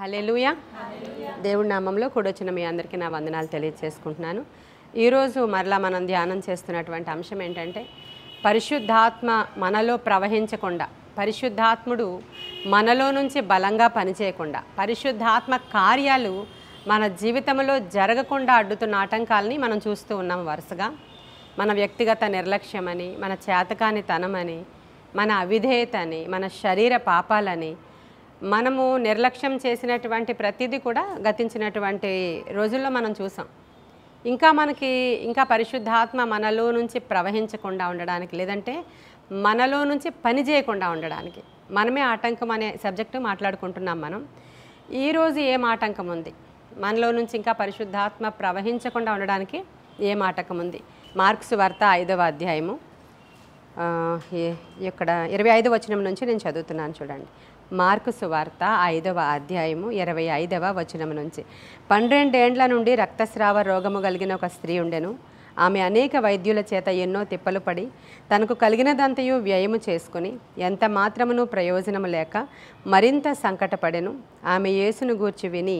హల్లెలూయా. దేవుడి నామంలో కూడొచ్చిన మీ అందరికీ నా వందనాలు తెలియజేసుకుంటున్నాను. ఈరోజు మరలా మనం ధ్యానం చేస్తున్నటువంటి అంశం ఏంటంటే, పరిశుద్ధాత్మ మనలో ప్రవహించకుండా, పరిశుద్ధాత్ముడు మనలో నుంచి బలంగా పనిచేయకుండా, పరిశుద్ధాత్మ కార్యాలు మన జీవితంలో జరగకుండా అడ్డుతున్న ఆటంకాలని మనం చూస్తూ ఉన్నాం వరుసగా. మన వ్యక్తిగత నిర్లక్ష్యమని, మన చేతకానితనమని, మన అవిధేయత అని, మన శరీర పాపాలని, మనము నిర్లక్ష్యం చేసినటువంటి ప్రతిదీ కూడా గతించినటువంటి రోజుల్లో మనం చూసాం. ఇంకా పరిశుద్ధాత్మ మనలో నుంచి ప్రవహించకుండా ఉండడానికి, లేదంటే మనలో నుంచి పని చేయకుండా ఉండడానికి మనమే ఆటంకం అనే సబ్జెక్టు మాట్లాడుకుంటున్నాం మనం. ఈరోజు ఏం ఆటంకం ఉంది మనలో నుంచి ఇంకా పరిశుద్ధాత్మ ప్రవహించకుండా ఉండడానికి? ఏం ఆటంకం ఉంది? మార్కు సువార్త 5వ అధ్యాయము ఇక్కడ 25వ వచనం నుంచి నేను చదువుతున్నాను, చూడండి. మార్కు సువార్త 5వ అధ్యాయము 25వ వచనం నుంచి. 12 ఏండ్ల నుండి రక్తస్రావ రోగము కలిగిన ఒక స్త్రీ ఉండెను. ఆమె అనేక వైద్యుల చేత ఎన్నో తిప్పలు పడి తనకు కలిగినదంతయు వ్యయము చేసుకుని ఎంత మాత్రమును ప్రయోజనము లేక మరింత సంకటపడెను. ఆమె యేసును గూర్చి విని,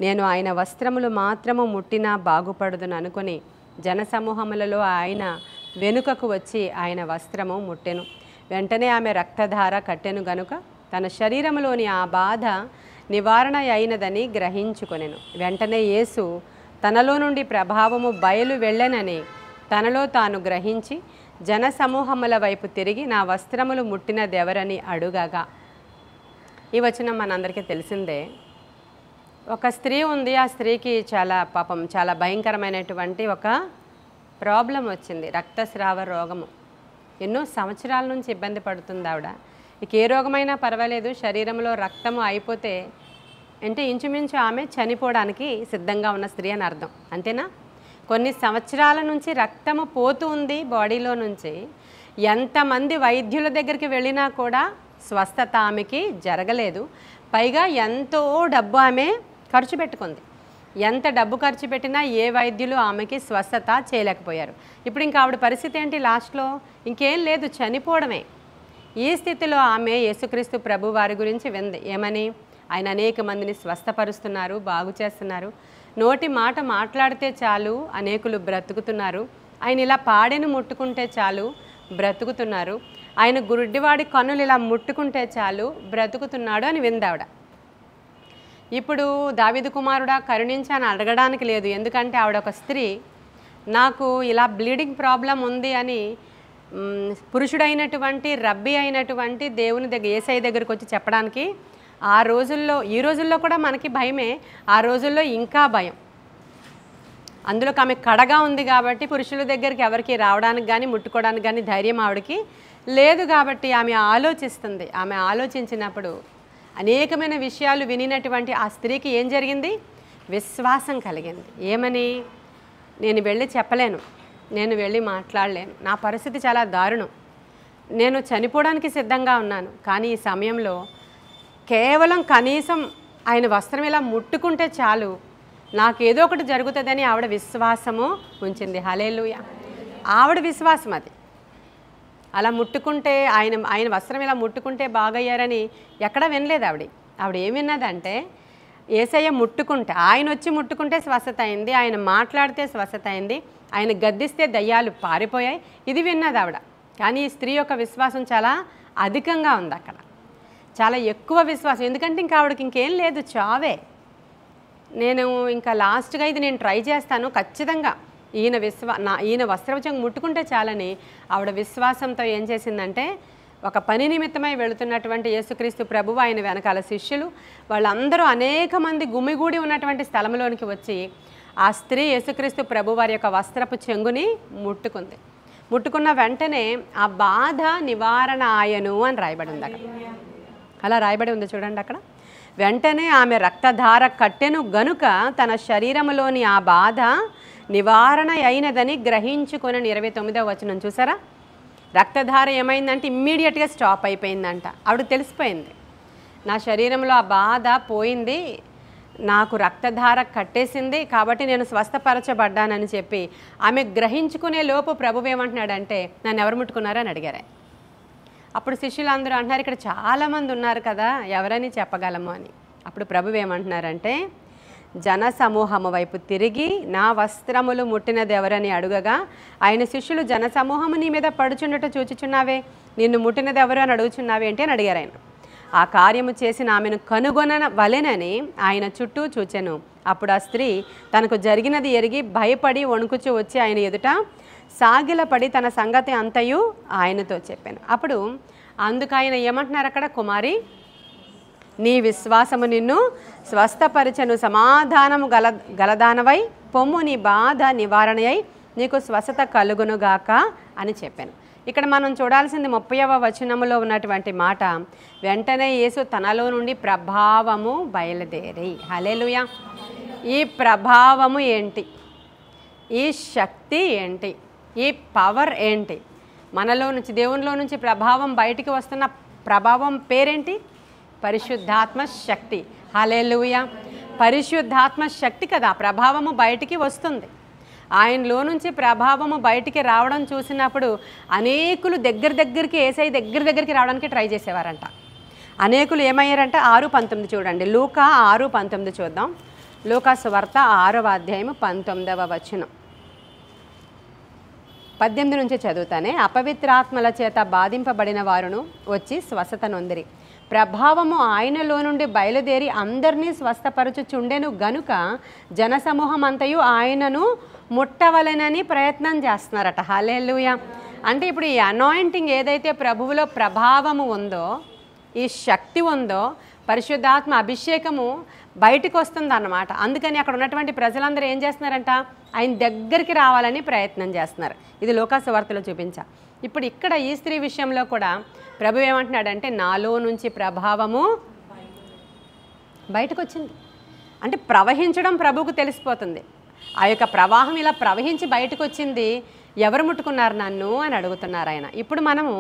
నేను ఆయన వస్త్రములు మాత్రము ముట్టినా బాగుపడుదును అనుకుని జనసమూహములలో ఆయన వెనుకకు వచ్చి ఆయన వస్త్రము ముట్టెను. వెంటనే ఆమె రక్తధార కట్టెను గనుక తన శరీరములోని ఆ బాధ నివారణ అయినదని గ్రహించుకొనెను. వెంటనే యేసు తనలో నుండి ప్రభావము బయలు వెళ్ళనని తనలో తాను గ్రహించి జనసమూహముల వైపు తిరిగి, నా వస్త్రములు ముట్టినదెవరని అడుగగా. ఈ వచనం మనందరికీ తెలిసిందే. ఒక స్త్రీ ఉంది. ఆ స్త్రీకి చాలా భయంకరమైనటువంటి ఒక ప్రాబ్లం వచ్చింది, రక్తస్రావ రోగము. ఎన్నో సంవత్సరాల నుంచి ఇబ్బంది పడుతుంది ఆవిడ. ఇక ఏ రోగమైనా పర్వాలేదు, శరీరంలో రక్తము అయిపోతే అంటే ఇంచుమించు ఆమె చనిపోవడానికి సిద్ధంగా ఉన్న స్త్రీ అని అర్థం, అంతేనా? కొన్ని సంవత్సరాల నుంచి రక్తము పోతూ ఉంది బాడీలో నుంచి. ఎంతమంది వైద్యుల దగ్గరికి వెళ్ళినా కూడా స్వస్థత ఆమెకి జరగలేదు. పైగా ఎంతో డబ్బు ఆమె ఖర్చు పెట్టుకుంది. ఎంత డబ్బు ఖర్చు పెట్టినా ఏ వైద్యులు ఆమెకి స్వస్థత చేయలేకపోయారు. ఇప్పుడు ఇంకా ఆవిడ పరిస్థితి ఏంటి? లాస్ట్లో ఇంకేం లేదు, చనిపోవడమే. ఈ స్థితిలో ఆమె యేసుక్రీస్తు ప్రభు వారి గురించి వింది. ఏమని? ఆయన అనేక మందిని స్వస్థపరుస్తున్నారు, బాగు చేస్తున్నారు. నోటి మాట మాట్లాడితే చాలు అనేకులు బ్రతుకుతున్నారు. ఆయన ఇలా పాడెను ముట్టుకుంటే చాలు బ్రతుకుతున్నారు. ఆయన గుడ్డివాడి కన్నులు ఇలా ముట్టుకుంటే చాలు బ్రతుకుతున్నాడు అని విందావిడ. ఇప్పుడు దావీదు కుమారుడా కరుణించి అని అడగడానికి లేదు, ఎందుకంటే ఆవిడ ఒక స్త్రీ. నాకు ఇలా బ్లీడింగ్ ప్రాబ్లం ఉంది అని పురుషుడైనటువంటి రబ్బీ అయినటువంటి దేవుని దగ్గర, యేసయ్య దగ్గరికి వచ్చి చెప్పడానికి ఆ రోజుల్లో, ఈ రోజుల్లో కూడా మనకి భయమే, ఆ రోజుల్లో ఇంకా భయం. అందులోకి ఆమె కడగా ఉంది కాబట్టి పురుషుల దగ్గరికి ఎవరికి రావడానికి కానీ ముట్టుకోవడానికి కానీ ధైర్యం ఆవిడకి లేదు. కాబట్టి ఆమె ఆలోచిస్తుంది. ఆమె ఆలోచించినప్పుడు అనేకమైన విషయాలు వినినటువంటి ఆ స్త్రీకి ఏం జరిగింది? విశ్వాసం కలిగింది. ఏమని? నేను వెళ్ళి చెప్పలేను, నేను వెళ్ళి మాట్లాడలేను, నా పరిస్థితి చాలా దారుణం, నేను చనిపోవడానికి సిద్ధంగా ఉన్నాను. కానీ ఈ సమయంలో కేవలం కనీసం ఆయన వస్త్రం ఇలా ముట్టుకుంటే చాలు, నాకేదో ఒకటి జరుగుతుందని ఆవిడ విశ్వాసము ఉంచింది. హల్లెలూయా. ఆవిడ విశ్వాసం అది. అలా ముట్టుకుంటే ఆయన వస్త్రం ఇలా ముట్టుకుంటే బాగయ్యారని ఎక్కడ వినలేదు ఆవిడ ఏం విన్నదంటే, యేసయ్య ముట్టుకుంటే, ఆయన వచ్చి ముట్టుకుంటే స్వస్థత అయింది, ఆయన మాట్లాడితే స్వస్థత అయింది, ఆయన గద్దిస్తే దయ్యాలు పారిపోయాయి. ఇది విన్నది ఆవిడ. కానీ ఈ స్త్రీ యొక్క విశ్వాసం చాలా అధికంగా ఉంది అక్కడ, చాలా ఎక్కువ విశ్వాసం. ఎందుకంటే ఇంకా ఆవిడకి ఇంకేం లేదు, చావే. నేను ఇంకా లాస్ట్గా ఇది నేను ట్రై చేస్తాను ఖచ్చితంగా, ఈయన వస్త్రవచం ముట్టుకుంటే చాలని ఆవిడ విశ్వాసంతో ఏం చేసిందంటే, ఒక పని నిమిత్తమై వెళుతున్నటువంటి యేసుక్రీస్తు ప్రభువు, ఆయన వెనకాల శిష్యులు, వాళ్ళందరూ అనేక మంది గుమిగూడి ఉన్నటువంటి స్థలంలోనికి వచ్చి ఆ స్త్రీ యేసుక్రీస్తు ప్రభు వారి యొక్క వస్త్రపు చెంగుని ముట్టుకుంది. ముట్టుకున్న వెంటనే ఆ బాధ నివారణ ఆయను అని రాయబడి ఉంది అక్కడ. అలా రాయబడి ఉంది, చూడండి అక్కడ. వెంటనే ఆమె రక్తధార కట్టెను గనుక తన శరీరములోని ఆ బాధ నివారణ అయినదని గ్రహించుకొని 29వ వచనం చూసారా? రక్తధార ఏమైందంటే ఇమ్మీడియట్గా స్టాప్ అయిపోయిందంట. ఆవిడకి తెలిసిపోయింది, నా శరీరంలో ఆ బాధ పోయింది, నాకు రక్తధార కట్టేసింది, కాబట్టి నేను స్వస్థపరచబడ్డానని చెప్పి ఆమె గ్రహించుకునే లోపు ప్రభువు ఏమంటున్నాడంటే, నన్ను ఎవరు ముట్టుకున్నారని అడిగారు. అప్పుడు శిష్యులందరూ అంటున్నారు, ఇక్కడ చాలామంది ఉన్నారు కదా, ఎవరని చెప్పగలము అని. అప్పుడు ప్రభువు ఏమంటున్నారంటే, జనసమూహము వైపు తిరిగి నా వస్త్రములు ముట్టినదెవరని అడుగగా ఆయన శిష్యులు, జనసమూహము నీ మీద పడుచుండట చూచుచున్నావే, నిన్ను ముట్టినదెవరు అని అడుగుచున్నావే అంటే అని అడిగారు ఆయన. ఆ కార్యము చేసిన ఆమెను కనుగొనవలెనని ఆయన చుట్టూ చూచెను. అప్పుడు ఆ స్త్రీ తనకు జరిగినది ఎరిగి భయపడి వణుకుచూ వచ్చి ఆయన ఎదుట సాగిలపడి తన సంగతి అంతయు ఆయనతో చెప్పాను. అప్పుడు అందుకు ఆయన ఏమంటున్నారు అక్కడ, కుమారి నీ విశ్వాసము నిన్ను స్వస్థపరిచెను, సమాధానము గలదానవై పొమ్ము, నీ బాధ నివారణ అయి నీకు స్వస్థత కలుగునుగాక అని చెప్పాను. ఇక్కడ మనం చూడాల్సింది 30వ వచనములో ఉన్నటువంటి మాట, వెంటనే యేసు తనలో నుండి ప్రభావము బయలుదేరి. హల్లెలూయా. ఈ ప్రభావము ఏంటి, ఈ శక్తి ఏంటి, ఈ పవర్ ఏంటి, మనలో నుంచి దేవునిలో నుంచి ప్రభావం బయటికి వస్తున్న ప్రభావం పేరేంటి? పరిశుద్ధాత్మ శక్తి. హల్లెలూయా. పరిశుద్ధాత్మ శక్తి కదా ప్రభావము బయటికి వస్తుంది. ఆయనలో నుంచి ప్రభావము బయటికి రావడం చూసినప్పుడు అనేకులు దగ్గరికి యేసయ్య దగ్గరికి రావడానికి ట్రై చేసేవారంట. అనేకులు ఏమయ్యారంట? 6:19 చూడండి, లూకా 6:19 చూద్దాం. లూకా సువార్త 6వ అధ్యాయము 19వ వచనం. 18 నుంచి చదువుతానే. అపవిత్రాత్మల చేత బాధింపబడిన వారును వచ్చి స్వస్థత నొందిరి. ప్రభావము ఆయనలో నుండి బయలుదేరి అందరినీ స్వస్థపరచుచుండెను గనుక జనసమూహం అంతయు ఆయనను ముట్టవలెనని ప్రయత్నం చేస్తున్నారట. హల్లెలూయా. అంటే ఇప్పుడు ఈ అనాయింటింగ్ ఏదైతే ప్రభువులో ప్రభావము ఉందో, ఈ శక్తి ఉందో, పరిశుద్ధాత్మ అభిషేకము బయటకు వస్తుంది అన్నమాట. అందుకని అక్కడ ఉన్నటువంటి ప్రజలందరూ ఏం చేస్తున్నారంట? ఆయన దగ్గరికి రావాలని ప్రయత్నం చేస్తున్నారు. ఇది లూకా సువార్తలో చూపించా. ఇప్పుడు ఇక్కడ ఈ స్త్రీ విషయంలో కూడా ప్రభు ఏమంటున్నాడంటే, నాలో నుంచి ప్రభావము బయటకు వచ్చింది. అంటే ప్రవహించడం ప్రభువుకు తెలిసిపోతుంది. ఆ యొక్క ప్రవాహం ఇలా ప్రవహించి బయటకు వచ్చింది. ఎవరు ముట్టుకున్నారు నన్ను అని అడుగుతున్నారు ఆయన. ఇప్పుడు మనము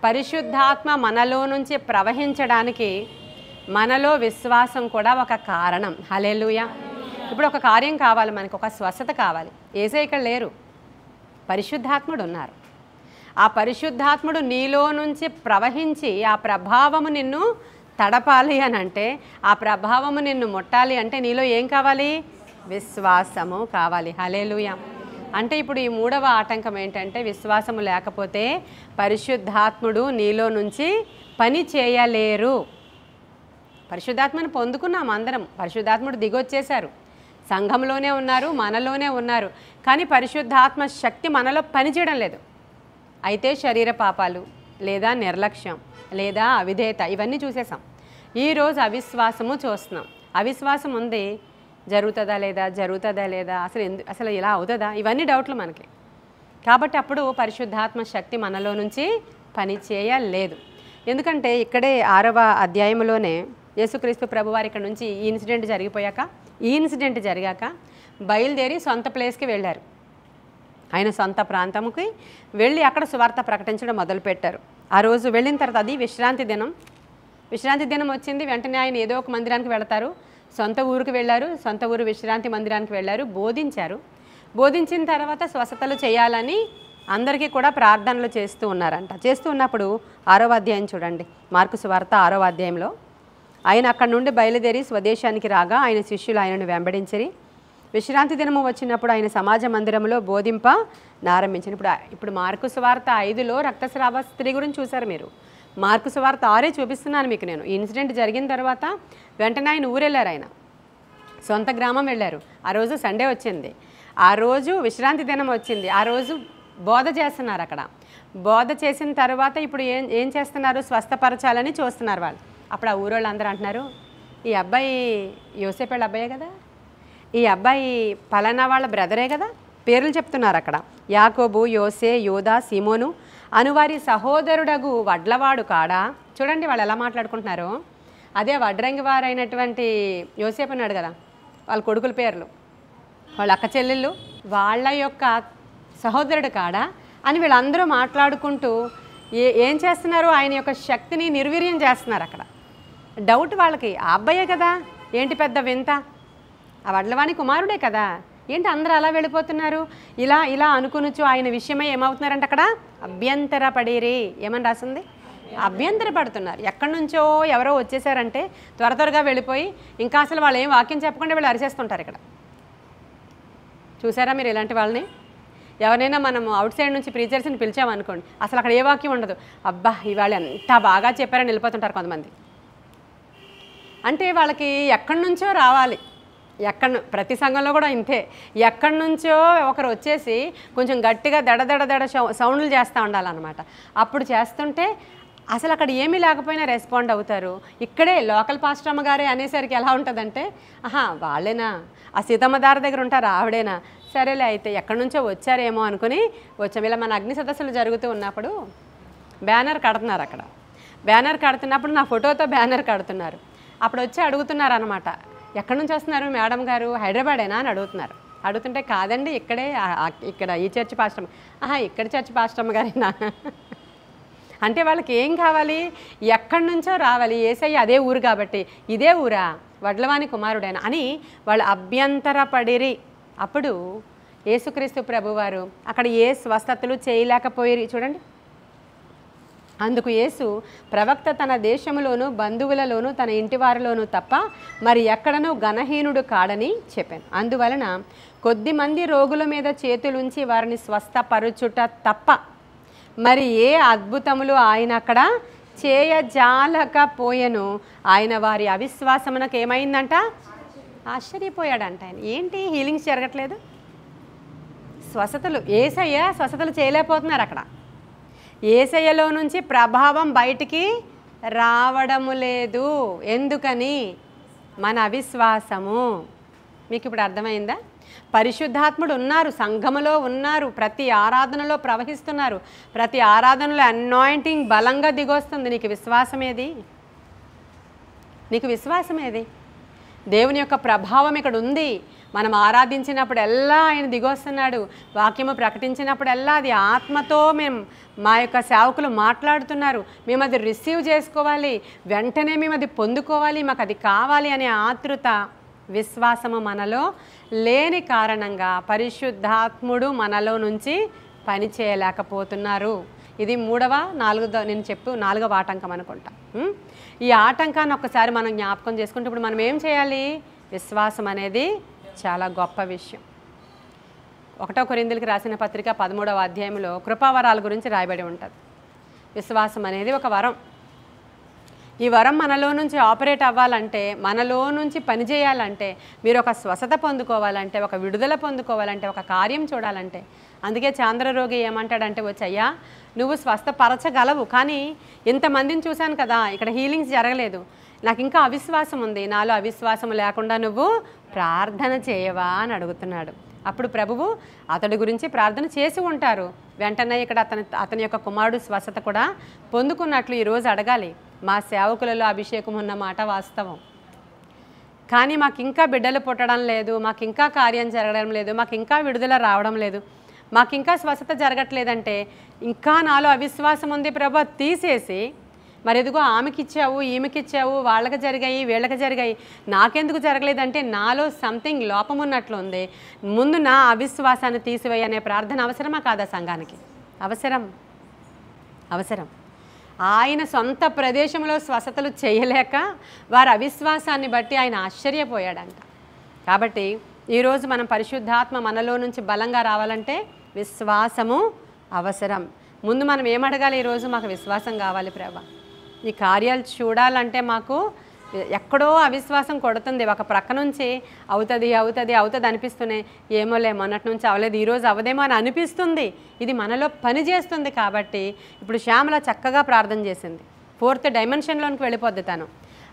పరిశుద్ధాత్మ మనలో నుంచి ప్రవహించడానికి మనలో విశ్వాసం కూడా ఒక కారణం. హల్లెలూయా. ఇప్పుడు ఒక కార్యం కావాలి మనకు, ఒక స్వస్థత కావాలి. యేసయ్య ఇక్కడ లేరు, పరిశుద్ధాత్ముడు ఉన్నారు. ఆ పరిశుద్ధాత్ముడు నీలో నుంచి ప్రవహించి ఆ ప్రభావము నిన్ను తడపాలి అని అంటే, ఆ ప్రభావము నిన్ను ముట్టాలి అంటే నీలో ఏం కావాలి? విశ్వాసము కావాలి. హల్లెలూయా. అంటే ఇప్పుడు ఈ 3వ ఆటంకం ఏంటంటే, విశ్వాసము లేకపోతే పరిశుద్ధాత్ముడు నీలో నుంచి పని చేయలేరు. పరిశుద్ధాత్మను పొందుకున్నాం అందరం, పరిశుద్ధాత్ముడు దిగొచ్చేశారు, సంఘంలోనే ఉన్నారు, మనలోనే ఉన్నారు. కానీ పరిశుద్ధాత్మ శక్తి మనలో పనిచేయడం లేదు. అయితే శరీర పాపాలు, లేదా నిర్లక్ష్యం, లేదా అవిధేయత, ఇవన్నీ చూసేసాం. ఈరోజు అవిశ్వాసము చూస్తున్నాం. అవిశ్వాసం ఉంది, జరుగుతుందా లేదా, అసలు ఇలా అవుతుందా, ఇవన్నీ డౌట్లు మనకి. కాబట్టి అప్పుడు పరిశుద్ధాత్మ శక్తి మనలో నుంచి పని చేయలేదు. ఎందుకంటే ఇక్కడే 6వ అధ్యాయంలోనే యేసుక్రీస్తు ప్రభువారు ఇక్కడ నుంచి ఈ ఇన్సిడెంట్ జరిగాక బయలుదేరి సొంత ప్లేస్కి వెళ్ళారు. ఆయన సొంత ప్రాంతంకి వెళ్ళి అక్కడ సువార్త ప్రకటించడం మొదలుపెట్టారు. ఆ రోజు వెళ్ళిన తర్వాత, అది విశ్రాంతి దినం వచ్చింది. వెంటనే ఆయన ఏదో ఒక మందిరానికి వెళతారు. సొంత ఊరికి వెళ్ళారు, సొంత ఊరు విశ్రాంతి మందిరానికి వెళ్ళారు, బోధించారు. బోధించిన తర్వాత స్వస్థతలు చేయాలని అందరికీ కూడా ప్రార్థనలు చేస్తూ ఉన్నారంట. చేస్తూ ఉన్నప్పుడు 6వ అధ్యాయం చూడండి, మార్కు సువార్త 6వ అధ్యాయంలో, ఆయన అక్కడి నుండి బయలుదేరి స్వదేశానికి రాగా ఆయన శిష్యులు ఆయనను వెంబడించిరి. విశ్రాంతి దినము వచ్చినప్పుడు ఆయన సమాజ మందిరంలో బోధింప ప్రారంభించారు. ఇప్పుడు మార్కు సువార్త 5లో రక్తస్రావ స్త్రీ గురించి చూశారు మీరు. మార్కు సువార్త 6 చూపిస్తున్నాను మీకు నేను. ఈ ఇన్సిడెంట్ జరిగిన తర్వాత వెంటనే ఆయన ఊరెళ్ళారు, ఆయన సొంత గ్రామం వెళ్ళారు. ఆ రోజు సండే వచ్చింది, ఆ రోజు విశ్రాంతి దినం వచ్చింది, ఆ రోజు బోధ చేస్తున్నారు. అక్కడ బోధ చేసిన తర్వాత ఇప్పుడు ఏం చేస్తున్నారు? స్వస్థపరచాలని చూస్తున్నారు వాళ్ళు. అప్పుడు ఆ ఊరోళ్ళు అందరూ అంటున్నారు, ఈ అబ్బాయి యోసేపు వాళ్ళ అబ్బాయే కదా, ఈ అబ్బాయి పలానా వాళ్ళ బ్రదరే కదా. పేర్లు చెప్తున్నారు అక్కడ. యాకోబు, యోసే, యోదా, సీమోను అనువారి సహోదరుడగు వడ్లవాడు కాడా. చూడండి వాళ్ళు ఎలా మాట్లాడుకుంటున్నారు. అదే వడ్రంగి వారైనటువంటి యోసేపు అన్నాడు కదా, వాళ్ళ కొడుకుల పేర్లు, వాళ్ళ అక్క చెల్లెళ్ళు, వాళ్ళ యొక్క సహోదరుడు కాడా అని వీళ్ళందరూ మాట్లాడుకుంటూ ఏం చేస్తున్నారు? ఆయన యొక్క శక్తిని నిర్వీర్యం చేస్తున్నారు. అక్కడ డౌట్ వాళ్ళకి, ఆ అబ్బాయే కదా, ఏంటి పెద్ద వింత, ఆ వడ్లవాణి కుమారుడే కదా, ఏంటి అందరూ అలా వెళ్ళిపోతున్నారు? ఇలా అనుకునొచ్చు ఆయన విషయమై ఏమవుతున్నారంటే అక్కడ అభ్యంతరపడిరి. ఏమని రాసింది? అభ్యంతరపడుతున్నారు. ఎక్కడి నుంచో ఎవరో వచ్చేసారంటే త్వరగా వెళ్ళిపోయి ఇంకా అసలు వాళ్ళు ఏం వాక్యం చెప్పకుండా వీళ్ళు అరిచేస్తుంటారు ఇక్కడ. చూసారా మీరు ఇలాంటి వాళ్ళని? ఎవరైనా మనము అవుట్ సైడ్ నుంచి ప్రీచర్స్ని పిలిచామనుకోండి, అసలు అక్కడ ఏ వాక్యం ఉండదు. అబ్బా ఇవాళ ఎంత బాగా చెప్పారని వెళ్ళిపోతుంటారు కొంతమంది. అంటే వాళ్ళకి ఎక్కడి నుంచో రావాలి. ప్రతి సంఘంలో కూడా ఇంతే. ఎక్కడి నుంచో ఒకరు వచ్చేసి కొంచెం గట్టిగా దడ సౌండ్లు చేస్తూ ఉండాలన్నమాట. అప్పుడు చేస్తుంటే అసలు అక్కడ ఏమీ లేకపోయినా రెస్పాండ్ అవుతారు. ఇక్కడే లోకల్ పాస్టర్ అమ్మగారే అనేసరికి ఎలా ఉంటుందంటే, వాళ్ళేనా, ఆ సీతమ్మదారి దగ్గర ఉంటారు ఆవిడేనా, సరేలే అయితే ఎక్కడి నుంచో వచ్చారేమో అనుకుని వచ్చాం. ఇలా మన అగ్ని సదస్సులు జరుగుతూ ఉన్నప్పుడు బ్యానర్ కడుతున్నారు. అక్కడ బ్యానర్ కడుతున్నప్పుడు నా ఫోటోతో బ్యానర్ కడుతున్నారు. అప్పుడు వచ్చి అడుగుతున్నారు అనమాట, ఎక్కడి నుంచి వస్తున్నారు మేడం గారు, హైదరాబాదేనా అని అడుగుతున్నారు. అడుగుతుంటే కాదండి ఇక్కడే, ఇక్కడ ఈ చర్చి పాస్టర్. ఇక్కడ చర్చి పాస్టర్ గారేనా అంటే వాళ్ళకి ఏం కావాలి, ఎక్కడి నుంచో రావాలి. యేసయ్య అదే ఊరు కాబట్టి, ఇదే ఊరా, వడ్లవాని కుమారుడైన అని వాళ్ళు అభ్యంతరపడిరి. అప్పుడు యేసుక్రీస్తు ప్రభువారు అక్కడ ఏ స్వస్థతలు చేయలేకపోయిరి. చూడండి, అందుకు యేసు, ప్రవక్త తన దేశములోను బంధువులలోను తన ఇంటి వారిలోనూ తప్ప మరి ఎక్కడనూ ఘనహీనుడు కాడని చెప్పాను. అందువలన కొద్దిమంది రోగుల మీద చేతులుంచి వారిని స్వస్థపరుచుట తప్ప మరి ఏ అద్భుతములు ఆయన అక్కడ చేయజాలకపోయెను. ఆయన వారి అవిశ్వాసమునకు ఏమైందంట, ఆశ్చర్యపోయాడంట. ఆయన ఏంటి హీలింగ్స్ జరగట్లేదు, స్వస్థతలు, యేసయ్య స్వస్థతలు చేయలేకపోతున్నారు. అక్కడ యేసయ్యలో నుంచి ప్రభావం బయటికి రావడము లేదు. ఎందుకని? మన అవిశ్వాసము. మీకు ఇప్పుడు అర్థమైందా? పరిశుద్ధాత్ముడు ఉన్నారు, సంఘములో ఉన్నారు, ప్రతి ఆరాధనలో ప్రవహిస్తున్నారు, ప్రతి ఆరాధనలో అనాయింటింగ్ బలంగా దిగొస్తుంది. నీకు విశ్వాసం ఏది? నీకు విశ్వాసం ఏది? దేవుని యొక్క ప్రభావం ఇక్కడ ఉంది. మనం ఆరాధించినప్పుడల్లా ఆయన దిగొస్తున్నాడు. వాక్యము ప్రకటించినప్పుడల్లా అది ఆత్మతో మా యొక్క సేవకులు మాట్లాడుతున్నారు. మేము అది రిసీవ్ చేసుకోవాలి, వెంటనే మేము అది పొందుకోవాలి, మాకు అది కావాలి అనే ఆతృత, విశ్వాసము మనలో లేని కారణంగా పరిశుద్ధాత్ముడు మనలో నుంచి పని చేయలేకపోతున్నారు. ఇది నాలుగవ ఆటంకం అనుకుంటా. ఈ ఆటంకాన్ని ఒక్కసారి మనం జ్ఞాపకం చేసుకుంటే ఇప్పుడు మనం ఏం చేయాలి? విశ్వాసం అనేది చాలా గొప్ప విషయం. 1 కొరింథీయులకు రాసిన పత్రిక 13వ అధ్యాయంలో కృపావరాల గురించి రాయబడి ఉంటుంది. విశ్వాసం అనేది ఒక వరం. ఈ వరం మనలో నుంచి ఆపరేట్ అవ్వాలంటే, మనలో నుంచి పనిచేయాలంటే, మీరు ఒక స్వస్థత పొందుకోవాలంటే, ఒక విడుదల పొందుకోవాలంటే, ఒక కార్యం చూడాలంటే, అందుకే చాంద్రరోగి ఏమంటాడంటే, వచ్చయ్యా నువ్వు స్వస్థపరచగలవు, కానీ ఇంతమందిని చూశాను కదా, ఇక్కడ హీలింగ్స్ జరగలేదు, నాకు ఇంకా అవిశ్వాసం ఉంది, నాలో అవిశ్వాసం లేకుండా నువ్వు ప్రార్థన చేయవా అని అడుగుతున్నాడు. అప్పుడు ప్రభువు అతడి గురించి ప్రార్థన చేసి ఉంటారు. వెంటనే ఇక్కడ అతని యొక్క కుమారుడు స్వస్థత కూడా పొందుకున్నట్లు ఈరోజు అడగాలి. మా సేవకులలో అభిషేకం ఉన్న మాట వాస్తవం, కానీ మాకు ఇంకా బిడ్డలు పుట్టడం లేదు, మాకు ఇంకా కార్యం జరగడం లేదు, మాకు ఇంకా విడుదల రావడం లేదు, మాకు ఇంకా స్వస్థత జరగట్లేదంటే ఇంకా నాలో అవిశ్వాసం ఉంది ప్రభు, తీసేసి మరి ఎదుగో ఆమెకిచ్చావు, ఈమెకిచ్చావు, వాళ్ళకి జరిగాయి, వీళ్ళకి జరిగాయి, నాకెందుకు జరగలేదంటే నాలో సంథింగ్ లోపం ఉన్నట్లు ఉంది, ముందు నా అవిశ్వాసాన్ని తీసివేయి అనే ప్రార్థన అవసరమా కాదా సంఘానికి? అవసరం, అవసరం. ఆయన సొంత ప్రదేశంలో స్వస్థతలు చేయలేక వారి అవిశ్వాసాన్ని బట్టి ఆయన ఆశ్చర్యపోయాడంట. కాబట్టి ఈరోజు మనం పరిశుద్ధాత్మ మనలో నుంచి బలంగా రావాలంటే విశ్వాసము అవసరం. ముందు మనం ఏమడగాలి? ఈరోజు మాకు విశ్వాసం కావాలి ప్రభా, ఈ కార్యాలు చూడాలంటే మాకు ఎక్కడో అవిశ్వాసం కొడుతుంది, ఒక ప్రక్క నుంచి అవుతుంది అవుతుంది అవుతుంది అనిపిస్తూనే ఏమోలే మొన్నటి నుంచి అవ్వలేదు, ఈరోజు అవదేమో అని అనిపిస్తుంది. ఇది మనలో పని చేస్తుంది. కాబట్టి ఇప్పుడు శ్యామల చక్కగా ప్రార్థన చేసింది, 4th డైమెన్షన్లోనికి వెళ్ళిపోద్ది తను.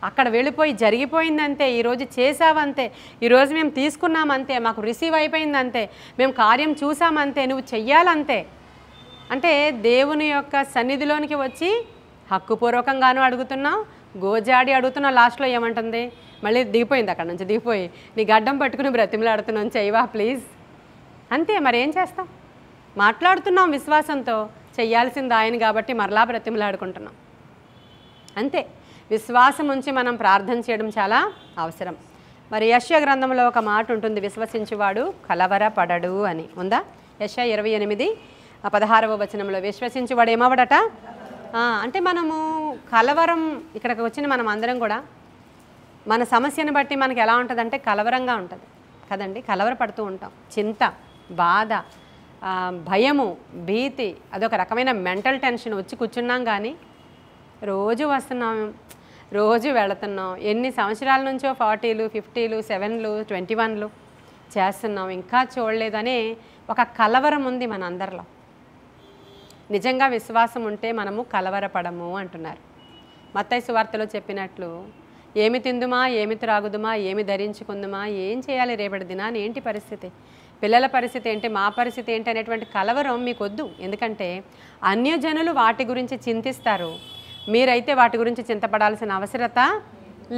అక్కడ వెళ్ళిపోయి జరిగిపోయిందంతే, ఈరోజు చేసావంతే, ఈరోజు మేము తీసుకున్నామంతే, మాకు రిసీవ్ అయిపోయిందంతే, మేము కార్యం చూసామంతే, నువ్వు చెయ్యాలంతే. అంటే దేవుని యొక్క సన్నిధిలోనికి వచ్చి హక్కుపూర్వకంగానూ అడుగుతున్నావు, గోజాడి అడుగుతున్నావు. లాస్ట్లో ఏమంటుంది? మళ్ళీ దిగిపోయింది, అక్కడ నుంచి దిగిపోయి నీ గడ్డం పట్టుకుని బ్రతిమలాడుతున్నాం, చెయ్యవా ప్లీజ్, అంతే. మరి ఏం చేస్తాం? మాట్లాడుతున్నాం విశ్వాసంతో, చెయ్యాల్సింది ఆయన కాబట్టి మరలా బ్రతిమలాడుకుంటున్నాం, అంతే. విశ్వాసం ఉంచి మనం ప్రార్థన చేయడం చాలా అవసరం. మరి యెషయా గ్రంథంలో ఒక మాట ఉంటుంది, విశ్వసించువాడు కలవరపడడు అని ఉందా? యెషయా 28:16వ వచనంలో విశ్వసించువాడు ఏమవడట? అంటే మనము కలవరం ఇక్కడికి వచ్చిన మనం అందరం కూడా మన సమస్యను బట్టి మనకి ఎలా ఉంటుందంటే కలవరంగా ఉంటుంది కదండి. కలవరపడుతూ ఉంటాం. చింత, బాధ, భయము, భీతి, అదొక రకమైన మెంటల్ టెన్షన్ వచ్చి కూర్చున్నాం. కానీ రోజు వస్తున్నాం, రోజు వెళుతున్నాం. ఎన్ని సంవత్సరాల నుంచో 40లు 50లు 7లు 21లు చేస్తున్నాం, ఇంకా చూడలేదనే ఒక కలవరం ఉంది మన అందరిలో. నిజంగా విశ్వాసం ఉంటే మనము కలవరపడము అంటున్నారు. మత్తయి సువార్తలో చెప్పినట్లు ఏమి తిందుమా, ఏమి త్రాగుదుమా, ఏమి ధరించుకుందుమా, ఏం చేయాలి రేపటి దినాన్ని, ఏంటి పరిస్థితి, పిల్లల పరిస్థితి ఏంటి, మా పరిస్థితి ఏంటి అనేటువంటి కలవరం మీకు వద్దు. ఎందుకంటే అన్యజనులు వాటి గురించి చింతిస్తారు, మీరైతే వాటి గురించి చింతపడాల్సిన అవసరత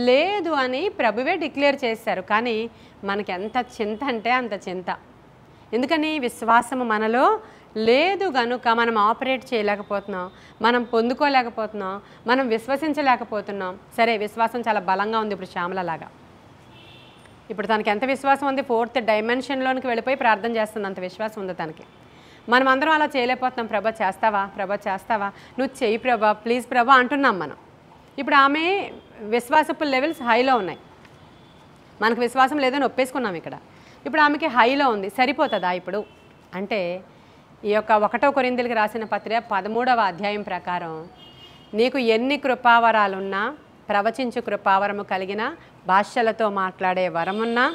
లేదు అని ప్రభువే డిక్లేర్ చేశారు. కానీ మనకి ఎంత చింత అంటే అంత చింత. ఎందుకని? విశ్వాసము మనలో లేదు గనుక మనం ఆపరేట్ చేయలేకపోతున్నాం, మనం పొందుకోలేకపోతున్నాం, మనం విశ్వసించలేకపోతున్నాం. సరే, విశ్వాసం చాలా బలంగా ఉంది ఇప్పుడు శ్యామలలాగా. ఇప్పుడు తనకి ఎంత విశ్వాసం ఉంది, 4th డైమెన్షన్లోనికి వెళ్ళిపోయి ప్రార్థన చేస్తుంది, అంత విశ్వాసం ఉంది తనకి. మనం అందరం అలా చేయలేకపోతున్నాం. ప్రభా చేస్తావా, ప్రభా చేస్తావా, నువ్వు చెయ్యి ప్రభా, ప్లీజ్ ప్రభా అంటున్నాం మనం. ఇప్పుడు ఆమె విశ్వాసపు లెవెల్స్ హైలో ఉన్నాయి, మనకు విశ్వాసం లేదని ఒప్పేసుకున్నాం ఇక్కడ. ఇప్పుడు ఆమెకి హైలో ఉంది, సరిపోతుందా ఇప్పుడు అంటే? ఈ యొక్క 1 కొరింథీయులకు రాసిన పత్రిక 13వ అధ్యాయం ప్రకారం నీకు ఎన్ని కృపావరాలున్నా, ప్రవచించు కృపావరము కలిగిన, భాషలతో మాట్లాడే వరమున్నా,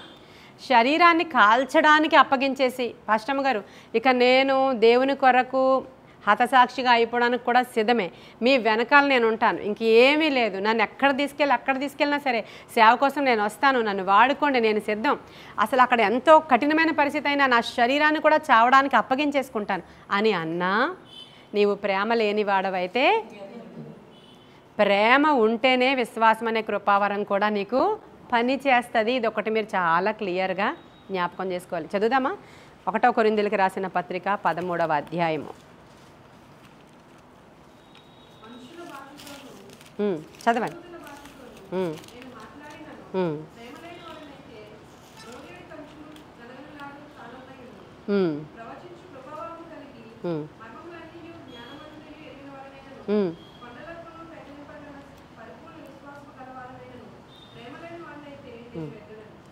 శరీరాన్ని కాల్చడానికి అప్పగించేసి పాస్టమ్మ గారు ఇక నేను దేవుని కొరకు హతసాక్షిగా అయిపోవడానికి కూడా సిద్ధమే, మీ వెనకాల నేను ఉంటాను, ఇంకేమీ లేదు, నన్ను అక్కడ తీసుకెళ్ళినా సరే సేవ కోసం నేను వస్తాను, నన్ను వాడుకోండి, నేను సిద్ధం, అసలు అక్కడ ఎంతో కఠినమైన పరిస్థితి అయినా నా శరీరాన్ని కూడా చావడానికి అప్పగించేసుకుంటాను అని అన్నా, నీవు ప్రేమ లేని వాడవైతే, ప్రేమ ఉంటేనే విశ్వాసం అనే కృపావరం కూడా నీకు పని చేస్తుంది. ఇది ఒకటి మీరు చాలా క్లియర్గా జ్ఞాపకం చేసుకోవాలి. చదువుదామా? 1 కొరింథీయులకు రాసిన పత్రిక 13వ అధ్యాయము. చదవండి.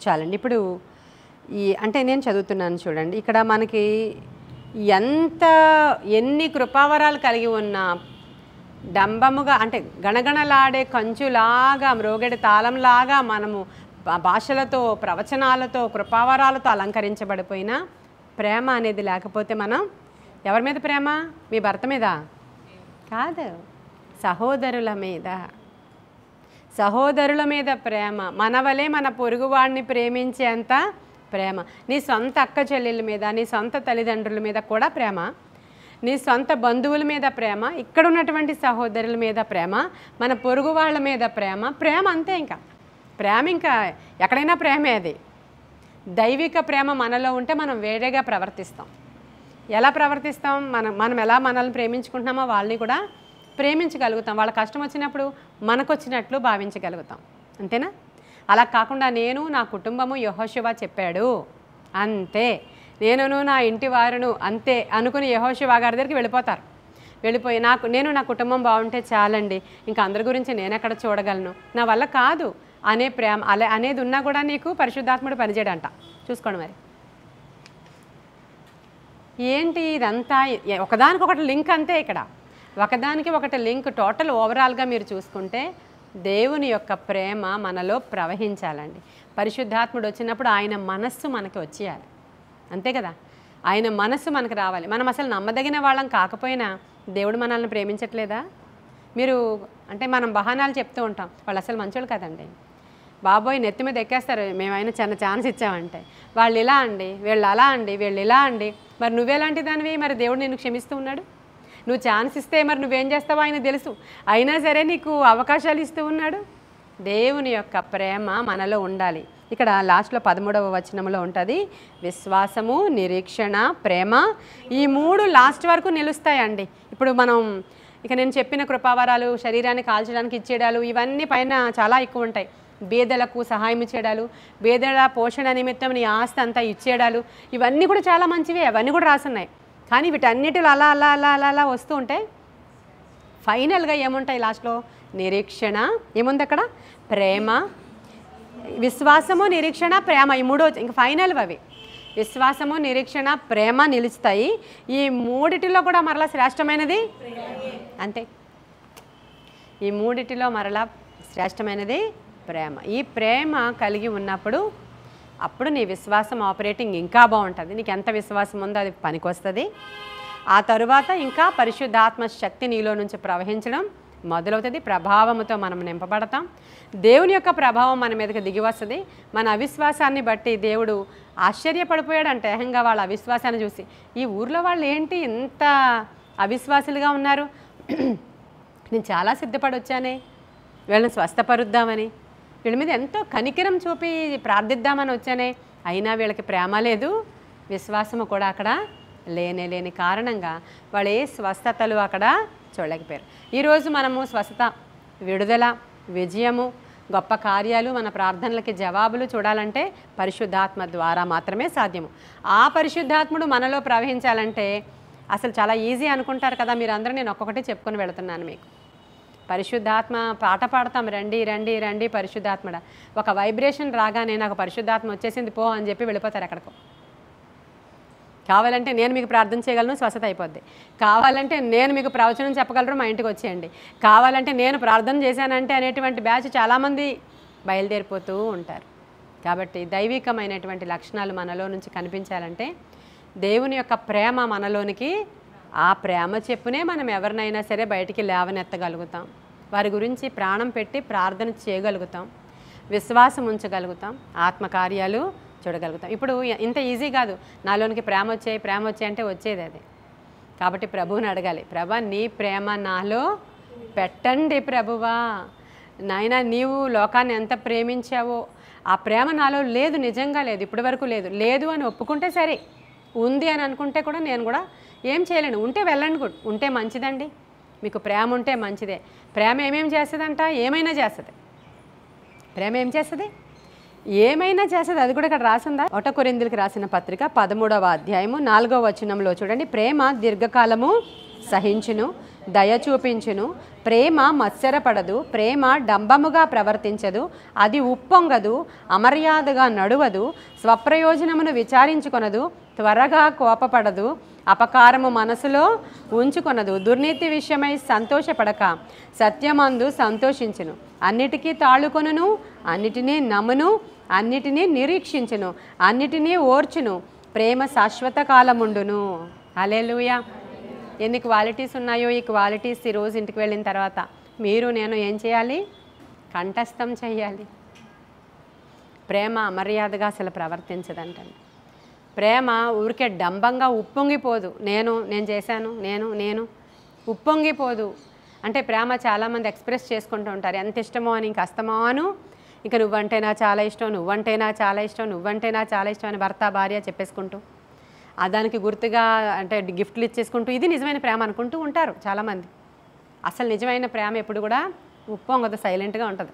చాలండి. ఇప్పుడు అంటే నేను చదువుతున్నాను చూడండి. ఇక్కడ మనకి ఎన్ని కృపావరాలు కలిగి ఉన్నా డంబముగా అంటే గణగణలాడే కంచులాగా, మ్రోగెడి తాళంలాగా మనము భాషలతో, ప్రవచనాలతో, కృపావరాలతో అలంకరించబడిపోయినా ప్రేమ అనేది లేకపోతే మనం ఎవరి మీద ప్రేమ? మీ భర్త మీద కాదు, సహోదరుల మీద. సహోదరుల మీద ప్రేమ, మన వలే మన పొరుగువాడిని ప్రేమించేంత ప్రేమ. నీ సొంత అక్క చెల్లెళ్ళ మీద, నీ సొంత తల్లిదండ్రుల మీద కూడా ప్రేమ, నీ సొంత బంధువుల మీద ప్రేమ, ఇక్కడ ఉన్నటువంటి సహోదరుల మీద ప్రేమ, మన పొరుగు వాళ్ళ మీద ప్రేమ. ప్రేమ అంతే. ఇంకా ప్రేమ ఇంకా ఎక్కడైనా ప్రేమే. అది దైవిక ప్రేమ మనలో ఉంటే మనం వేరేగా ప్రవర్తిస్తాం. ఎలా ప్రవర్తిస్తాం? మనం ఎలా మనల్ని ప్రేమించుకుంటున్నామో వాళ్ళని కూడా ప్రేమించగలుగుతాం. వాళ్ళ కష్టం వచ్చినప్పుడు మనకు వచ్చినట్లు భావించగలుగుతాం. అంతేనా? అలా కాకుండా నేను, నా కుటుంబము యెహోషువ చెప్పాడు అంతే, నేనును నా ఇంటి వారును అంతే అనుకుని యెహోషువ గారి దగ్గరికి వెళ్ళిపోతారు. వెళ్ళిపోయి నేను నా కుటుంబం బాగుంటే చాలండి, ఇంకా అందరి గురించి నేను ఎక్కడ చూడగలను, నా వల్ల కాదు అనే ప్రేమ అనేది ఉన్నా కూడా నీకు పరిశుద్ధాత్ముడు పనిచేయడంట. చూసుకోండి మరి ఏంటి ఇదంతా. ఒకదానికొకటి లింక్ అంతే. ఇక్కడ ఒకదానికి ఒకటి లింక్. టోటల్ ఓవరాల్గా మీరు చూసుకుంటే దేవుని యొక్క ప్రేమ మనలో ప్రవహించాలండి. పరిశుద్ధాత్ముడు వచ్చినప్పుడు ఆయన మనస్సు మనకి వచ్చేయాలి. అంతే కదా? ఆయన మనస్సు మనకు రావాలి. మనం అసలు నమ్మదగిన వాళ్ళం కాకపోయినా దేవుడు మనల్ని ప్రేమించట్లేదా? మీరు అంటే మనం బహానాలు చెప్తూ ఉంటాం, వాళ్ళు అసలు మంచోళ్ళు కదండి, బాబోయ్ నెత్తి మీద ఎక్కేస్తారు మేమైనా చిన్న ఛాన్స్ ఇచ్చామంటే, వాళ్ళు ఇలా అండి, వీళ్ళు అలా అండి, వీళ్ళు ఇలా అండి. మరి నువ్వెలాంటి దానివి? మరి దేవుడు నిన్ను క్షమిస్తూ ఉన్నాడు. నువ్వు ఛాన్స్ ఇస్తే మరి నువ్వేం చేస్తావో ఆయన తెలుసు, అయినా సరే నీకు అవకాశాలు ఇస్తూ ఉన్నాడు. దేవుని యొక్క ప్రేమ మనలో ఉండాలి. ఇక్కడ లాస్ట్లో 13వ వచనంలో ఉంటుంది, విశ్వాసము, నిరీక్షణ, ప్రేమ. ఈ 3 లాస్ట్ వరకు నిలుస్తాయండి. ఇప్పుడు మనం ఇక నేను చెప్పిన కృపావరాలు, శరీరాన్ని కాల్చడానికి ఇచ్చేయడాలు, ఇవన్నీ పైన చాలా ఎక్కువ ఉంటాయి. బేదలకు సహాయం చేయడాలు, బేదల పోషణ నిమిత్తం నీ ఆస్తి అంతా ఇచ్చేయడాలు, ఇవన్నీ కూడా చాలా మంచివే, అవన్నీ కూడా రాసున్నాయి. కానీ వీటన్నిటిలో అలా అలా అలా అలా అలా వస్తూ ఉంటాయి. ఫైనల్గా ఏముంటాయి లాస్ట్లో? నిరీక్షణ, ఏముంది అక్కడ? ప్రేమ, విశ్వాసము, నిరీక్షణ, ప్రేమ, ఈ మూడో ఇంక ఫైనల్ అవి. విశ్వాసము, నిరీక్షణ, ప్రేమ నిలుస్తాయి. ఈ మూడిటిలో కూడా మరలా శ్రేష్టమైనది అంతే. ఈ మూడిటిలో మరలా శ్రేష్టమైనది ప్రేమ. ఈ ప్రేమ కలిగి ఉన్నప్పుడు అప్పుడు నీ విశ్వాసం ఆపరేటింగ్ ఇంకా బాగుంటుంది. నీకు ఎంత విశ్వాసం ఉందో అది పనికొస్తుంది. ఆ తరువాత ఇంకా పరిశుద్ధాత్మ శక్తి నీలో నుంచి ప్రవహించడం మొదలవుతుంది. ప్రభావముతో మనం నింపబడతాం. దేవుని యొక్క ప్రభావం మన మీదకి దిగి వస్తుంది. మన అవిశ్వాసాన్ని బట్టి దేవుడు ఆశ్చర్యపడిపోయాడంటే ఏకంగా వాళ్ళ అవిశ్వాసాన్ని చూసి, ఈ ఊర్లో వాళ్ళు ఏంటి ఇంత అవిశ్వాసులుగా ఉన్నారు, నేను చాలా సిద్ధపడి వచ్చానే వీళ్ళని స్వస్థపరుద్దామని, వీళ్ళ మీద ఎంతో కనికరం చూపి ప్రార్థిద్దామని వచ్చానే, అయినా వీళ్ళకి ప్రేమ లేదు, విశ్వాసము కూడా అక్కడ లేని కారణంగా వాళ్ళు ఏ స్వస్థతలు అక్కడ చూడలేకపోయారు. ఈరోజు మనము స్వస్థత, విడుదల, విజయము, గొప్ప కార్యాలు, మన ప్రార్థనలకి జవాబులు చూడాలంటే పరిశుద్ధాత్మ ద్వారా మాత్రమే సాధ్యము. ఆ పరిశుద్ధాత్ముడు మనలో ప్రవహించాలంటే అసలు చాలా ఈజీ అనుకుంటారు కదా మీరు అందరూ. నేను ఒక్కొక్కటి చెప్పుకొని వెళుతున్నాను మీకు. పరిశుద్ధాత్మ పాట పాడతాం, రండి రండి రండి పరిశుద్ధాత్మడ. ఒక వైబ్రేషన్ రాగానే నాకు పరిశుద్ధాత్మ వచ్చేసింది పో అని చెప్పి వెళ్ళిపోతారు ఎక్కడికో. కావాలంటే నేను మీకు ప్రార్థన చేయగలను, స్వస్థత అయిపోద్ది. కావాలంటే నేను మీకు ప్రవచనం చెప్పగలరు, మా ఇంటికి వచ్చేయండి. కావాలంటే నేను ప్రార్థన చేశానంటే అనేటువంటి బ్యాచ్ చాలామంది బయలుదేరిపోతూ ఉంటారు. కాబట్టి దైవికమైనటువంటి లక్షణాలు మనలో నుంచి కనిపించాలంటే దేవుని యొక్క ప్రేమ మనలోనికి, ఆ ప్రేమ చెప్పునే మనం ఎవరినైనా సరే బయటికి లేవనెత్తగలుగుతాం. వారి గురించి ప్రాణం పెట్టి ప్రార్థన చేయగలుగుతాం, విశ్వాసం ఉంచగలుగుతాం, ఆత్మకార్యాలు చూడగలుగుతాం. ఇప్పుడు ఇంత ఈజీ కాదు. నాలోనికి ప్రేమ వచ్చాయి అంటే వచ్చేది అది. కాబట్టి ప్రభువుని అడగాలి, ప్రభా నీ ప్రేమ నాలో పెట్టండి ప్రభువా. నాయనా నీవు లోకాన్ని ఎంత ప్రేమించావో ఆ ప్రేమ నాలో లేదు, నిజంగా లేదు, ఇప్పటి వరకు లేదు అని ఒప్పుకుంటే సరే. ఉంది అని అనుకుంటే కూడా నేను కూడా ఏం చేయలేను. ఉంటే వెళ్ళండి కూడా, ఉంటే మంచిదండి. మీకు ప్రేమ ఉంటే మంచిదే. ప్రేమ ఏమేమి చేస్తుందంట? ఏమైనా చేస్తుంది. ప్రేమ ఏం చేస్తుంది? ఏమైనా చేస్తుంది. అది కూడా ఇక్కడ రాసిందా? 1 కొరింథీయులకు రాసిన పత్రిక 13వ అధ్యాయము 4వ వచనంలో చూడండి. ప్రేమ దీర్ఘకాలము సహించును, దయ చూపించును, ప్రేమ మత్సరపడదు, ప్రేమ డంబముగా ప్రవర్తించదు, అది ఉప్పొంగదు, అమర్యాదగా నడువదు, స్వప్రయోజనమును విచారించుకొనదు, త్వరగా కోపపడదు, అపకారము మనసులో ఉంచుకొనదు, దుర్నీతి విషయమై సంతోషపడక సత్యమందు సంతోషించును, అన్నిటికీ తాళుకొనును, అన్నిటినీ నమ్మును, అన్నిటినీ నిరీక్షించును, అన్నిటినీ ఓర్చును, ప్రేమ శాశ్వత కాలముండును. హల్లెలూయా. ఎన్ని క్వాలిటీస్ ఉన్నాయో ఈ క్వాలిటీస్ ఈరోజు ఇంటికి వెళ్ళిన తర్వాత మీరు నేను ఏం చేయాలి? కంఠస్థం చేయాలి. ప్రేమ అమర్యాదగా అసలు ప్రవర్తించదంటండి. ప్రేమ ఊరికే డంబంగా ఉప్పొంగిపోదు. నేను చేశాను, నేను ఉప్పొంగిపోదు. అంటే ప్రేమ చాలామంది ఎక్స్ప్రెస్ చేసుకుంటూ ఉంటారు. ఎంత ఇష్టమో అని, ఇంక అస్తమాను ఇంక నువ్వంటే నా చాలా ఇష్టం, నువ్వంటే నా చాలా ఇష్టం, నువ్వంటే నా చాలా ఇష్టం అని భర్త భార్య చెప్పేసుకుంటూ, దానికి గుర్తుగా అంటే గిఫ్ట్లు ఇచ్చేసుకుంటూ ఇది నిజమైన ప్రేమ అనుకుంటూ ఉంటారు చాలామంది. అసలు నిజమైన ప్రేమ ఎప్పుడు కూడా ఉప్పొంగదు, సైలెంట్గా ఉంటుంది.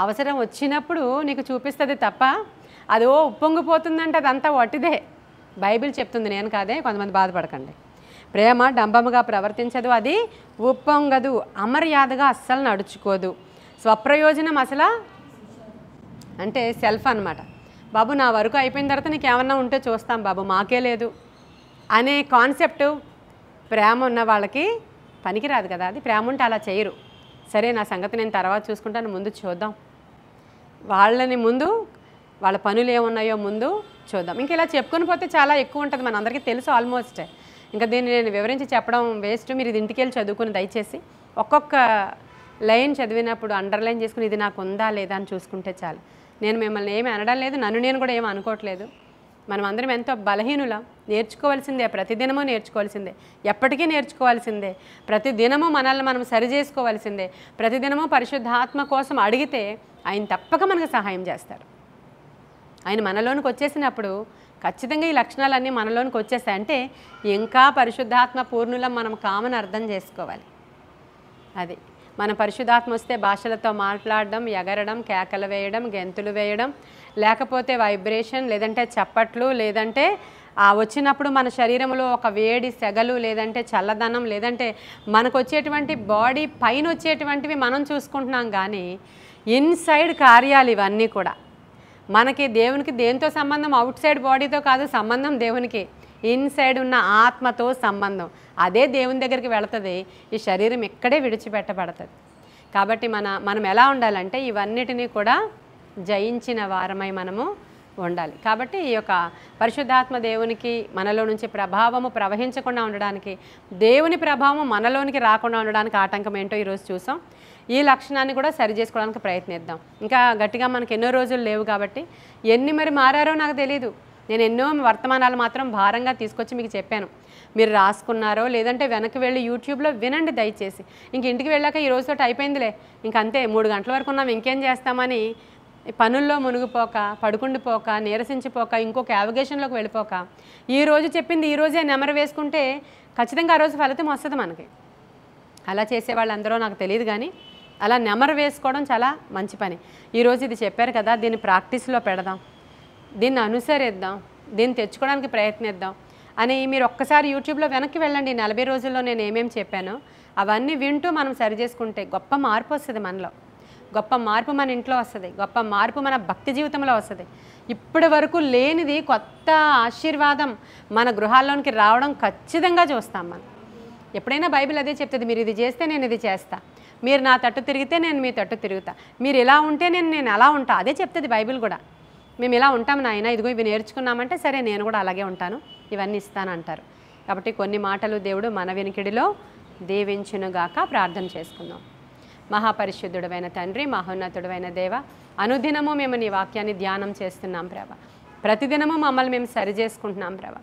అవసరం వచ్చినప్పుడు నీకు చూపిస్తుంది తప్ప అది ఉప్పొంగిపోతుందంటే అదంతా వట్టిదే. బైబిల్ చెప్తుంది, నేను కాదే. కొంతమంది బాధపడకండి. ప్రేమ డంబముగా ప్రవర్తించదు, అది ఉప్పొంగదు, అమర్యాదగా అస్సలు నడుచుకోదు, స్వప్రయోజనం అసలు అంటే సెల్ఫ్ అన్నమాట. బాబు నా వరకు అయిపోయిన తర్వాత నీకు ఏమన్నా ఉంటే చూస్తాం బాబు, మాకే లేదు అనే కాన్సెప్ట్ ప్రేమ ఉన్న వాళ్ళకి పనికిరాదు కదా. అది ప్రేమ ఉంటే అలా చేయరు. సరే నా సంగతి నేను తర్వాత చూసుకుంటాను, ముందు చూద్దాం, వాళ్ళని ముందు వాళ్ళ పనులు ఏమున్నాయో ముందు చూద్దాం. ఇంక ఇలా చెప్పుకొని పోతే చాలా ఎక్కువ ఉంటుంది, మన అందరికీ తెలుసు ఆల్మోస్ట్. ఇంకా దీన్ని నేను వివరించి చెప్పడం వేస్ట్. మీరు ఇది ఇంటికి వెళ్ళి చదువుకుని దయచేసి ఒక్కొక్క లైన్ చదివినప్పుడు అండర్లైన్ చేసుకుని ఇది నాకు ఉందా లేదా అని చూసుకుంటే చాలు. నేను మిమ్మల్ని ఏమీ అనడం లేదు, నన్ను నేను కూడా ఏమీ అనుకోవట్లేదు. మనం అందరం ఎంతో బలహీనులం. నేర్చుకోవాల్సిందే, ప్రతిదినమూ నేర్చుకోవాల్సిందే, ఎప్పటికీ నేర్చుకోవాల్సిందే. ప్రతిదినము మనల్ని మనం సరి చేసుకోవాల్సిందే. ప్రతిదినము పరిశుద్ధాత్మ కోసం అడిగితే ఆయన తప్పక మనకు సహాయం చేస్తారు. ఆయన మనలోనికి వచ్చేసినప్పుడు ఖచ్చితంగా ఈ లక్షణాలన్నీ మనలోనికి వచ్చేస్తాయి. అంటే ఇంకా పరిశుద్ధాత్మ పూర్ణులం మనం కామని అర్థం చేసుకోవాలి. అది మన పరిశుద్ధాత్మ వస్తే భాషలతో మాట్లాడడం, ఎగరడం, కేకలు వేయడం, గెంతులు వేయడం, లేకపోతే వైబ్రేషన్, లేదంటే చప్పట్లు, లేదంటే వచ్చినప్పుడు మన శరీరంలో ఒక వేడి సెగలు, లేదంటే చల్లదనం, లేదంటే మనకు వచ్చేటువంటి బాడీ పైన వచ్చేటువంటివి మనం చూసుకుంటున్నాం. కానీ ఇన్సైడ్ కార్యాలు ఇవన్నీ కూడా మనకి దేవునికి దేంతో సంబంధం? అవుట్ సైడ్ బాడీతో కాదు సంబంధం దేవునికి, ఇన్సైడ్ ఉన్న ఆత్మతో సంబంధం. అదే దేవుని దగ్గరికి వెళుతుంది. ఈ శరీరం ఇక్కడే విడిచిపెట్టబడుతుంది. కాబట్టి మనం ఎలా ఉండాలంటే ఇవన్నిటినీ కూడా జయించిన వారమై మనము ఉండాలి. కాబట్టి ఈ యొక్క పరిశుద్ధాత్మ దేవునికి మనలో నుంచి ప్రభావము ప్రవహించకుండా ఉండడానికి, దేవుని ప్రభావం మనలోనికి రాకుండా ఉండడానికి ఆటంకం ఏంటో ఈరోజు చూసాం. ఈ లక్షణాన్ని కూడా సరి చేసుకోవడానికి ప్రయత్నిద్దాం. ఇంకా గట్టిగా మనకు ఎన్నో రోజులు లేవు కాబట్టి ఎన్ని మరి మారారో నాకు తెలీదు. నేను ఎన్నో వర్తమానాలు మాత్రం భారంగా తీసుకొచ్చి మీకు చెప్పాను. మీరు రాసుకున్నారో లేదంటే వెనక్కి వెళ్ళి యూట్యూబ్లో వినండి దయచేసి. ఇంక ఇంటికి వెళ్ళాక ఈ రోజుతో అయిపోయిందిలే, ఇంకంతే 3 గంటల వరకు ఉన్నాం, ఇంకేం చేస్తామని పనుల్లో మునిగిపోక, పడుకుండిపోక, నీరసించిపోక, ఇంకొక యావిగేషన్లోకి వెళ్ళిపోక, ఈ రోజు చెప్పింది ఈ రోజే నెమరు వేసుకుంటే ఖచ్చితంగా ఆ రోజు ఫలితం వస్తుంది మనకి. అలా చేసే వాళ్ళందరూ నాకు తెలియదు, కానీ అలా నెమరు వేసుకోవడం చాలా మంచి పని. ఈరోజు ఇది చెప్పారు కదా, దీన్ని ప్రాక్టీస్లో పెడదాం, దీన్ని అనుసరిద్దాం, దీన్ని తెచ్చుకోవడానికి ప్రయత్నిద్దాం అని మీరు ఒక్కసారి యూట్యూబ్లో వెనక్కి వెళ్ళండి. 40 రోజుల్లో నేను ఏమేమి చెప్పానో అవన్నీ వింటూ మనం సరి చేసుకుంటే గొప్ప మార్పు వస్తుంది మనలో. గొప్ప మార్పు మన ఇంట్లో వస్తుంది, గొప్ప మార్పు మన భక్తి జీవితంలో వస్తుంది. ఇప్పటి వరకు లేనిది కొత్త ఆశీర్వాదం మన గృహాల్లోనికి రావడం ఖచ్చితంగా చూస్తాం మనం. ఎప్పుడైనా బైబిల్ అదే చెప్తుంది, మీరు ఇది చేస్తే నేను ఇది చేస్తా, మీరు నా తట్టు తిరిగితే నేను మీ తట్టు తిరుగుతా, మీరు ఇలా ఉంటే నేను అలా ఉంటా. అదే చెప్తుంది బైబిల్ కూడా. మేము ఇలా ఉంటాం నాయన, ఇదిగో ఇవి నేర్చుకున్నామంటే సరే నేను కూడా అలాగే ఉంటాను, ఇవన్నీ ఇస్తాను అంటారు. కాబట్టి కొన్ని మాటలు దేవుడు మన వినికిడిలో దీవించునుగాక. ప్రార్థన చేసుకుందాం. మహాపరిశుద్ధుడైన తండ్రి, మహోన్నతుడైన దేవ, అనుదినము మేము నీ వాక్యాన్ని ధ్యానం చేస్తున్నాం ప్రభా. ప్రతిదినము మమ్మల్ని మేము సరి చేసుకుంటున్నాం ప్రభా.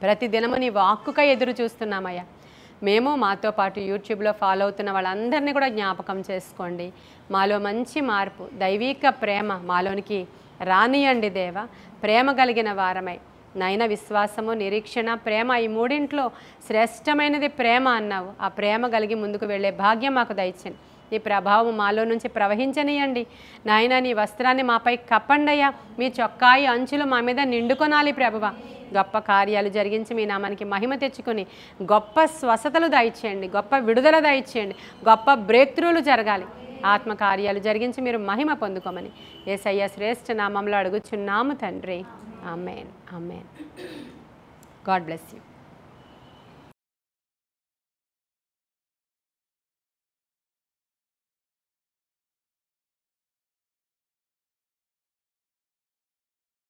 ప్రతిదినము నీ వాక్కుకై ఎదురు చూస్తున్నామయ్యా. మేము మాతో పాటు యూట్యూబ్లో ఫాలో అవుతున్న వాళ్ళందరినీ కూడా జ్ఞాపకం చేసుకోండి. మాలో మంచి మార్పు, దైవిక ప్రేమ మాలోనికి రానియండి దేవ. ప్రేమ కలిగిన వారమై నైనా విశ్వాసము, నిరీక్షణ, ప్రేమ, ఈ మూడింట్లో శ్రేష్టమైనది ప్రేమ అన్నావు. ఆ ప్రేమ కలిగి ముందుకు వెళ్ళే భాగ్యం మాకు దయచేయండి. నీ ప్రభావం మాలో నుంచి ప్రవహించనియండి నాయన. నీ వస్త్రాన్ని మాపై కప్పండయ్యా. మీ చొక్కాయి అంచులు మా మీద నిండుకొనాలి ప్రభువా. గొప్ప కార్యాలు జరిగించి మీ నామానికి మహిమ తెచ్చుకొని గొప్ప స్వస్థతలు దయచేయండి, గొప్ప విడుదల దయచేయండి, గొప్ప బ్రేక్ త్రూలు జరగాలి. ఆత్మకార్యాలు జరిగించి మీరు మహిమ పొందుకోమని యేసయ్య శ్రేష్ఠ నామంలో అడుగుచున్నాము తండ్రి. ఆమేన్. ఆమేన్. God bless you.